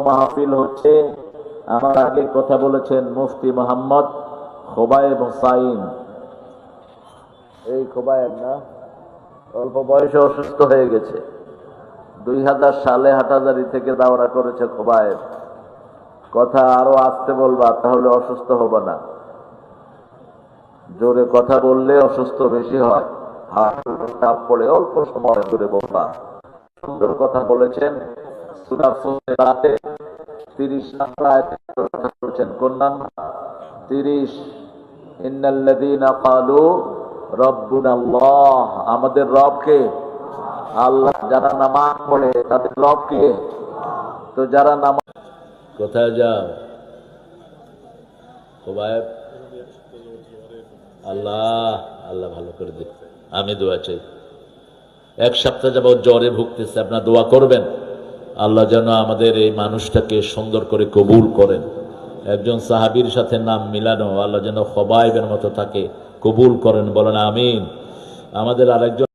মাহফিল হচ্ছে। আমার আগে কথা বলেছেন মুফতি মোহাম্মদ খোবায়েব হুসাইন। এই খোবায়েব না, অল্প বয়সে অসুস্থ হয়ে গেছে। 2000 সালে হাটাজারি থেকে দাওরা করেছে খোবায়েব। কথা আরো আসতে বলবা, তাহলে অসুস্থ হবে না। জোরে কথা বললে অসুস্থ বেশি হয়। চাপ পড়ে অল্প সময় জোরে বলবা। সুন্দর কথা বলেছেন। সূরা ফুসিলাতে 30 নম্বর আয়াতে কথা বলেছেন। কোন নাম্বার? 30। ইন্নাল্লাযীনা ক্বালু রাব্বুনাল্লাহ, আমাদের রব কে? আল্লাহ। যারা নামাজ পড়ে তাদের রব কে? তো যারা নামাজ, কোথায় যাও খোবায়েব? আল্লাহ আল্লাহ ভালো করে দিন। আমি দোয়া চাই। 1 সপ্তাহ যাবত জ্বরে ভুগতেছে, আপনারা দোয়া করবেন আল্লাহ যেন আমাদের এই মানুষটাকে সুন্দর করে কবুল করেন। একজন সাহাবীর সাথে নাম মিলানো, আল্লাহ যেন খোবায়েবের মতো তাকে কবুল করেন, বলেন আমিন। আমাদের আরেকজন